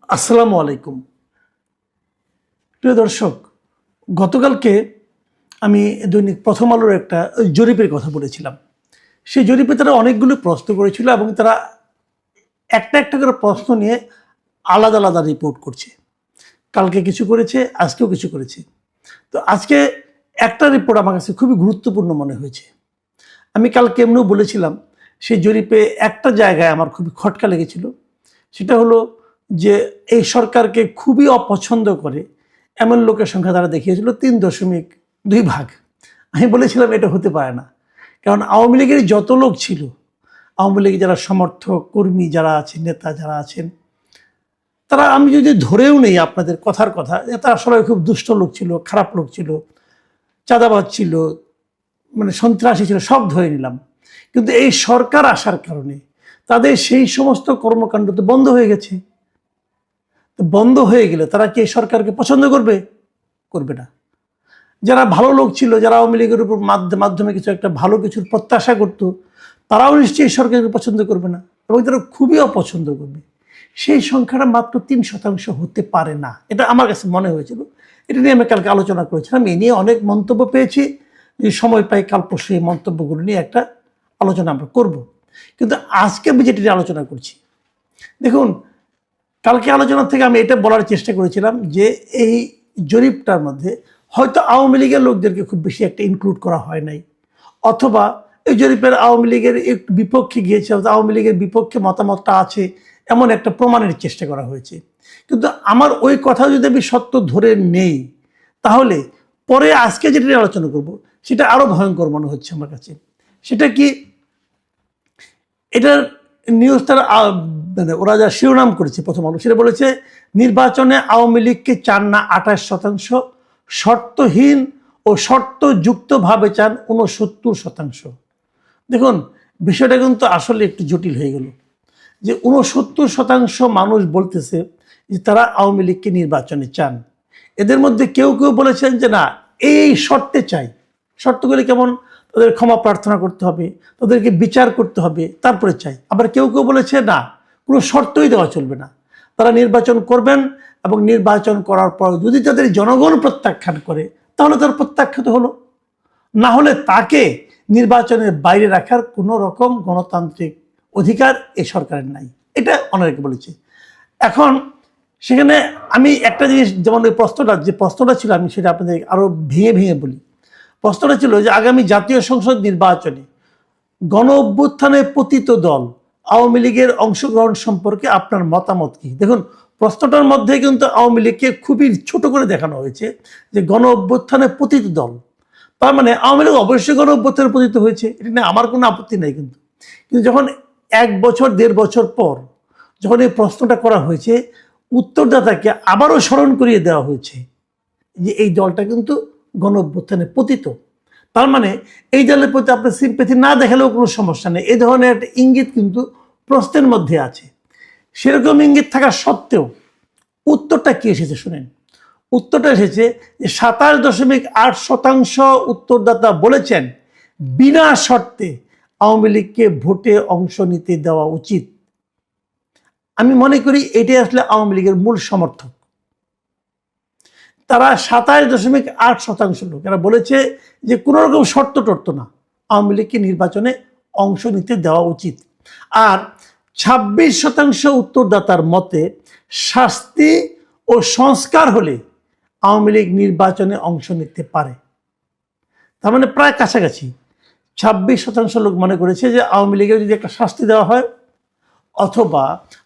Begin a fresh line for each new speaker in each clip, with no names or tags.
আসসালামু আলাইকুম। প্রিয় দর্শক, গতকালকে আমি দৈনিক প্রথম আলোর একটা জরিপের কথা বলেছিলাম। সেই জরিপে তারা অনেকগুলো প্রশ্ন করেছিল এবং তারা একটা একটা করে প্রশ্ন নিয়ে আলাদা আলাদা রিপোর্ট করছে। কালকে কিছু করেছে, আজকেও কিছু করেছে। তো আজকে একটা রিপোর্ট আমার কাছে খুবই গুরুত্বপূর্ণ মনে হয়েছে। আমি কালকে এমনিও বলেছিলাম, সেই জরিপে একটা জায়গায় আমার খুবই খটকা লেগেছিল। সেটা হলো যে এই সরকারকে খুবই অপছন্দ করে এমন লোকের সংখ্যা তারা দেখিয়েছিল 3.2 ভাগ। আমি বলেছিলাম এটা হতে পারে না, কারণ আওয়ামী লীগের যত লোক ছিল, আওয়ামী লীগের যারা সমর্থক কর্মী যারা আছেন, নেতা যারা আছেন, তারা আমি যদি ধরেও নেই আপনাদের কথার কথা, তারা সবাই খুব দুষ্ট লোক ছিল, খারাপ লোক ছিল, চাঁদাবাজ ছিল, মানে সন্ত্রাসী ছিল, সব ধরে নিলাম। কিন্তু এই সরকার আসার কারণে তাদের সেই সমস্ত কর্মকাণ্ড তো বন্ধ হয়ে গেছে। তো বন্ধ হয়ে গেলে তারা কি এই সরকারকে পছন্দ করবে? করবে না। যারা ভালো লোক ছিল, যারা আওয়ামী লীগের উপর মাধ্যমে কিছু একটা ভালো কিছুর প্রত্যাশা করত, তারাও নিশ্চয়ই সরকারকে পছন্দ করবে না, এবং তারা খুবই অপছন্দ করবে। সেই সংখ্যাটা মাত্র 3% হতে পারে না, এটা আমার কাছে মনে হয়েছিল। এটা নিয়ে আমি কালকে আলোচনা করেছিলাম, এ নিয়ে অনেক মন্তব্য পেয়েছি। যে সময় পাই কাল পরশু এই মন্তব্যগুলো নিয়ে একটা আলোচনা আমরা করব। কিন্তু আজকে আমি যেটি নিয়ে আলোচনা করছি, দেখুন, কালকে আলোচনা থেকে আমি এটা বলার চেষ্টা করেছিলাম যে এই জরিপটার মধ্যে হয়তো আওয়ামী লীগের লোকদেরকে খুব বেশি একটা ইনক্লুড করা হয় নাই, অথবা এই জরিপের আওয়ামী লীগের একটু বিপক্ষে গিয়েছে, আওয়ামী লীগের বিপক্ষে মতামতটা আছে এমন একটা প্রমাণের চেষ্টা করা হয়েছে। কিন্তু আমার ওই কথা যদি আমি সত্য ধরে নেই, তাহলে পরে আজকে যেটা নিয়ে আলোচনা করব সেটা আরো ভয়ঙ্কর মনে হচ্ছে আমার কাছে। সেটা কি, এটার নিউজ তারা মানে ওরা যা শিরোনাম করেছে প্রথম আলো, সেটা বলেছে নির্বাচনে আওয়ামী লীগকে চান না 28%, শর্তহীন ও শর্তযুক্তভাবে চান 69%। দেখুন, বিষয়টা কিন্তু আসলে একটু জটিল হয়ে গেল। যে 69% মানুষ বলতেছে যে তারা আওয়ামী লীগকে নির্বাচনে চান। এদের মধ্যে কেউ কেউ বলেছেন যে না, এই শর্তে চাই। শর্তগুলি কেমন? তাদের ক্ষমা প্রার্থনা করতে হবে, তাদেরকে বিচার করতে হবে, তারপরে চাই। আবার কেউ কেউ বলেছে না, কোনো শর্তই দেওয়া চলবে না, তারা নির্বাচন করবেন, এবং নির্বাচন করার পর যদি তাদের জনগণ প্রত্যাখ্যান করে তাহলে তার প্রত্যাখ্যাত হলো, না হলে তাকে নির্বাচনের বাইরে রাখার কোনো রকম গণতান্ত্রিক অধিকার এই সরকারের নাই। এটা অনেকে বলেছে। এখন সেখানে আমি একটা জিনিস, যেমন ওই প্রশ্নটা ছিল, আমি সেটা আপনাদের আরো ভেঙে ভেঙে বলি। প্রশ্নটা ছিল যে আগামী জাতীয় সংসদ নির্বাচনে গণ অভ্যুত্থানে পতিত দল আওয়ামী লীগের অংশগ্রহণ সম্পর্কে আপনার মতামত কি? দেখুন, প্রশ্নটার মধ্যে কিন্তু আওয়ামী লীগকে খুবই ছোট করে দেখানো হয়েছে যে গণ অভ্যুত্থানে পতিত দল, তার মানে আওয়ামী লীগ অবশ্যই গণ অভ্যুত্থানে পতিত হয়েছে, এটা নিয়ে আমার কোনো আপত্তি নেই। কিন্তু যখন 1 বছর 1.5 বছর পর যখন এই প্রশ্নটা করা হয়েছে, উত্তরদাতাকে আবারও স্মরণ করিয়ে দেওয়া হয়েছে যে এই দলটা কিন্তু গণ অভ্যুত্থানে পতিত। তার মানে এই দলের প্রতি আপনার সিম্প্যাথি না দেখালেও কোনো সমস্যা নেই, এই ধরনের একটা ইঙ্গিত কিন্তু প্রশ্নের মধ্যে আছে। সেরকম ইঙ্গিত থাকা সত্ত্বেও উত্তরটা কি এসেছে শুনেন। উত্তরটা এসেছে যে 27.8% উত্তরদাতা বলেছেন বিনা শর্তে আওয়ামী লীগকে ভোটে অংশ নিতে দেওয়া উচিত। আমি মনে করি এটাই আসলে আওয়ামী লীগের মূল সমর্থক। তারা 27.8% লোক এরা বলেছে যে কোনো রকম শর্ত টর্ত না, আওয়ামী লীগকে নির্বাচনে অংশ নিতে দেওয়া উচিত। আর 26% উত্তরদাতার মতে শাস্তি ও সংস্কার হলে আওয়ামী লীগ নির্বাচনে অংশ নিতে পারে। তার মানে প্রায় কাছাকাছি 26% লোক মনে করেছে যে আওয়ামী লীগের যদি একটা শাস্তি দেওয়া হয়, অথবা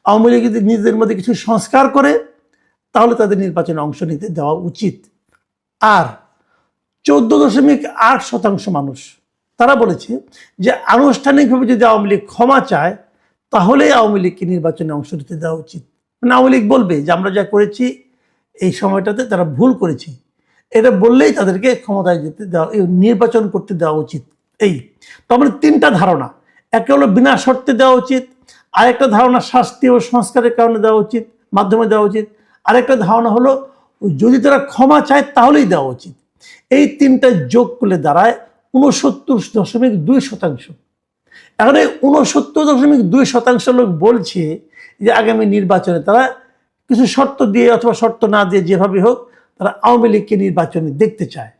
আওয়ামী লীগ যদি নিজেদের মধ্যে কিছু সংস্কার করে, তাহলে তাদের নির্বাচনে অংশ নিতে দেওয়া উচিত। আর 14.8% মানুষ তারা বলেছে যে আনুষ্ঠানিকভাবে যদি আওয়ামী লীগ ক্ষমা চায়, তাহলে আওয়ামী লীগকে নির্বাচনে অংশ নিতে দেওয়া উচিত। মানে আওয়ামী লীগ বলবে যে আমরা যা করেছি এই সময়টাতে তারা ভুল করেছি, এটা বললেই তাদেরকে ক্ষমতায় যেতে দেওয়া, নির্বাচন করতে দেওয়া উচিত। এই তার মানে 3টা ধারণা। একটা হলো বিনা শর্তে দেওয়া উচিত, আরেকটা ধারণা শাস্তি ও সংস্কারের কারণে দেওয়া উচিত, মাধ্যমে দেওয়া উচিত, আরেকটা ধারণা হলো যদি তারা ক্ষমা চায় তাহলেই দেওয়া উচিত। এই 3টা যোগ করলে দাঁড়ায় 69.2%। এখন এই 69.2% লোক বলছে যে আগামী নির্বাচনে তারা কিছু শর্ত দিয়ে অথবা শর্ত না দিয়ে যেভাবে হোক তারা আওয়ামী লীগকে নির্বাচনে দেখতে চায়।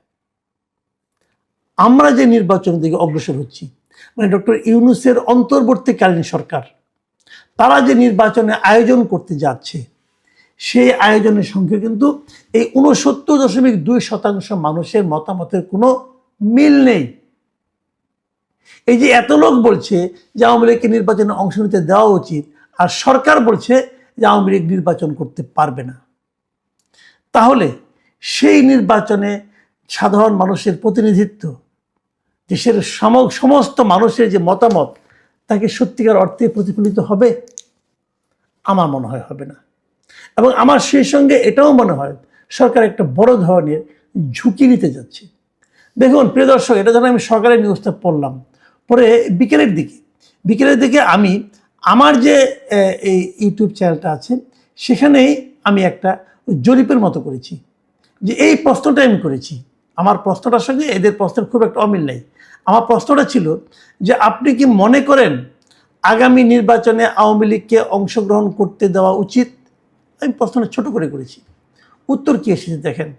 আমরা যে নির্বাচনের দিকে অগ্রসর হচ্ছি, মানে ডক্টর ইউনূসের অন্তর্বর্তীকালীন সরকার, তারা যে নির্বাচনে আয়োজন করতে যাচ্ছে, সেই আয়োজনের সঙ্গে কিন্তু এই 69.2% মানুষের মতামতের কোনো মিল নেই। এই যে এত লোক বলছে যে আওয়ামী লীগকে নির্বাচনে অংশ নিতে দেওয়া উচিত, আর সরকার বলছে যে আওয়ামী লীগ নির্বাচন করতে পারবে না, তাহলে সেই নির্বাচনে সাধারণ মানুষের প্রতিনিধিত্ব, দেশের সমস্ত মানুষের যে মতামত, তাকে সত্যিকার অর্থে প্রতিফলিত হবে? আমার মনে হয় হবে না। এবং আমার সেই সঙ্গে এটাও মনে হয় সরকার একটা বড় ধরনের ঝুঁকি নিতে যাচ্ছে। দেখুন প্রিয় দর্শক, এটা যেন আমি সকালের নিউজটা পড়লাম, পরে বিকেলের দিকে আমি আমার যে এই ইউটিউব চ্যানেলটা আছে সেখানেই আমি একটা জরিপের মতো করেছি, যে এই প্রশ্নটা আমি করেছি। আমার প্রশ্নটার সঙ্গে এদের প্রশ্নের খুব একটা অমিল নেই। আমার প্রশ্নটা ছিল যে আপনি কি মনে করেন আগামী নির্বাচনে আওয়ামী লীগকে অংশগ্রহণ করতে দেওয়া উচিত? আমি প্রশ্নটা ছোট করে করেছি। উত্তর কি এসেছে দেখেন,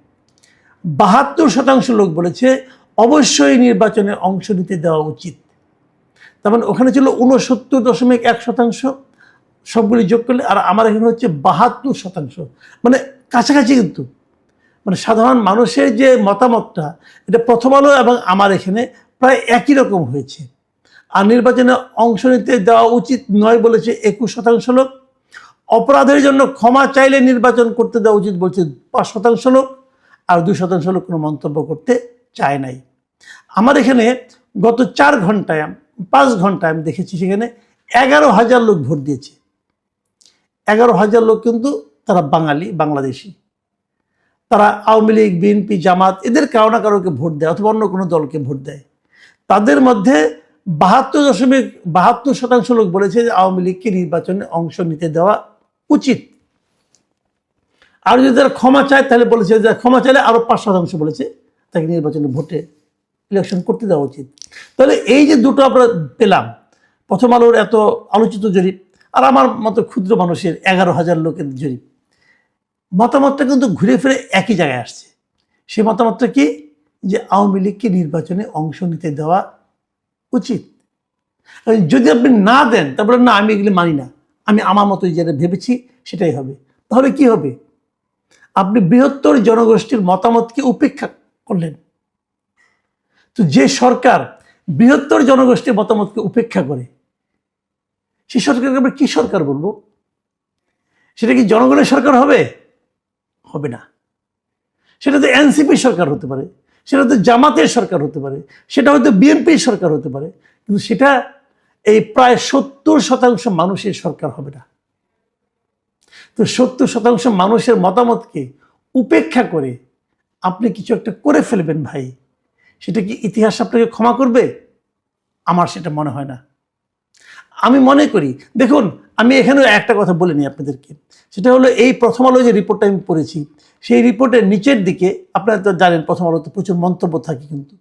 72% লোক বলেছে অবশ্যই নির্বাচনে অংশ নিতে দেওয়া উচিত। তার মানে ওখানে ছিল 69.1%, সবগুলি যোগ করলে, আর আমার এখানে হচ্ছে 72%, মানে কাছাকাছি। কিন্তু মানে সাধারণ মানুষের যে মতামতটা, এটা প্রথম আলো এবং আমার এখানে প্রায় একই রকম হয়েছে। আর নির্বাচনে অংশ নিতে দেওয়া উচিত নয় বলেছে 21% লোক। অপরাধের জন্য ক্ষমা চাইলে নির্বাচন করতে দেওয়া উচিত বলছে 5% লোক, আর 2% লোক কোনো মন্তব্য করতে চায় নাই। আমার এখানে গত 5 ঘন্টায় আমি দেখেছি সেখানে 11,000 লোক ভোট দিয়েছে। 11,000 লোক কিন্তু তারা বাংলাদেশি। তারা আওয়ামী লীগ, বিএনপি, জামাত এদের কারো না কারোকে ভোট দেয় অথবা অন্য কোনো দলকে ভোট দেয়। তাদের মধ্যে 72% লোক বলেছে যে আওয়ামী লীগকে নির্বাচনে অংশ নিতে দেওয়া উচিত। আর যদি তারা ক্ষমা চায় তাহলে বলেছে যে ক্ষমা চাইলে আরো 5% বলেছে তাকে নির্বাচনে ভোটে ইলেকশন করতে দেওয়া উচিত। তাহলে এই যে দুটো আমরা পেলাম, প্রথম আলোর এত আলোচিত জরিপ আর আমার মতো ক্ষুদ্র মানুষের 11,000 লোকের জরিপ, মতামতটা কিন্তু ঘুরে ফিরে একই জায়গায় আসছে। সেই মতামতটা কি? যে আওয়ামী লীগকে নির্বাচনে অংশ নিতে দেওয়া উচিত। যদি আপনি না দেন তারপরে না আমি এগুলো মানি না, আমি আমার মতো যেটা ভেবেছি সেটাই হবে, তাহলে কি হবে? আপনি বৃহত্তর জনগোষ্ঠীর মতামতকে উপেক্ষা করলেন। তো যে সরকার বৃহত্তর জনগোষ্ঠীর মতামতকে উপেক্ষা করে, সেই সরকারকে আমরা কি সরকার বলবো? সেটা কি জনগণের সরকার হবে? হবে না। সেটা তো এনসিপি সরকার হতে পারে, সেটা তো জামাতের সরকার হতে পারে, সেটা হয়তো বিএনপির সরকার হতে পারে, কিন্তু সেটা এই প্রায় 70% মানুষের সরকার হবে না। তো 70% মানুষের মতামতকে উপেক্ষা করে আপনি কিছু একটা করে ফেলবেন ভাই, সেটা কি ইতিহাস আপনাকে ক্ষমা করবে? আমার সেটা মনে হয় না। আমি মনে করি, দেখুন আমি এখানে একটা কথা বলে নিই আপনাদেরকে, সেটা হলো এই প্রথম আলো যে রিপোর্টটা আমি পড়েছি, সেই রিপোর্টের নিচের দিকে আপনারা তো জানেন প্রথম আলোতে প্রচুর মন্তব্য থাকে, কিন্তু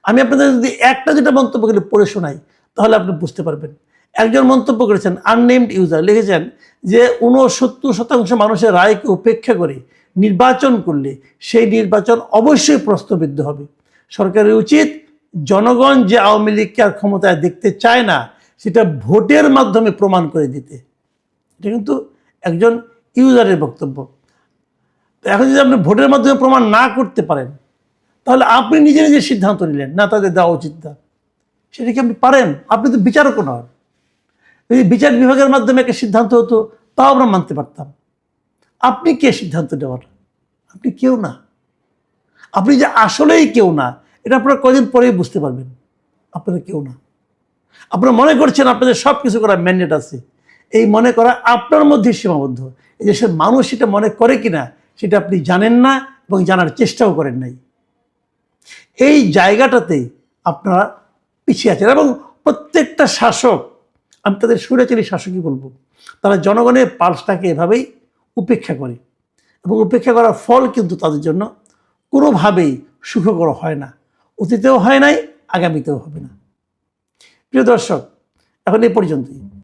আমি আপনাদের যদি একটা যেটা মন্তব্যগুলো পড়ে শোনাই তাহলে আপনি বুঝতে পারবেন। একজন মন্তব্য করেছেন, আননেমড ইউজার লিখেছেন যে 69% মানুষের রায়কে উপেক্ষা করে নির্বাচন করলে সেই নির্বাচন অবশ্যই প্রশ্নবিদ্ধ হবে। সরকারের উচিত জনগণ যে আওয়ামী লীগকে আর ক্ষমতায় দেখতে চায় না সেটা ভোটের মাধ্যমে প্রমাণ করে দিতে। এটা কিন্তু একজন ইউজারের বক্তব্য। এখন যদি আপনি ভোটের মাধ্যমে প্রমাণ না করতে পারেন, তাহলে আপনি নিজে নিজে সিদ্ধান্ত নিলেন না তাদের দেওয়া উচিত না, সেটা কি আপনি পারেন? আপনি তো বিচারকও নন। যদি বিচার বিভাগের মাধ্যমে একটা সিদ্ধান্ত হতো তাও আমরা মানতে পারতাম। আপনি কে সিদ্ধান্ত দেওয়ার? আপনি কেউ না। আপনি যে আসলেই কেউ না এটা আপনারা কদিন পরেই বুঝতে পারবেন। আপনারা কেউ না। আপনারা মনে করছেন আপনাদের সব কিছু করার ম্যান্ডেট আছে, এই মনে করা আপনার মধ্যে সীমাবদ্ধ। এই দেশের মানুষ সেটা মনে করে কিনা সেটা আপনি জানেন না এবং জানার চেষ্টাও করেন নাই। এই জায়গাটাতেই আপনারা পিছিয়ে আছেন। এবং প্রত্যেকটা শাসক, আমি তাদের স্বৈরাচারী শাসকই বলবো, তারা জনগণের পালসটাকে এভাবেই উপেক্ষা করে, এবং উপেক্ষা করার ফল কিন্তু তাদের জন্য কোনোভাবেই সুখকর হয় না। অতীতেও হয় নাই, আগামীতেও হবে না। প্রিয় দর্শক, এখন এই পর্যন্তই।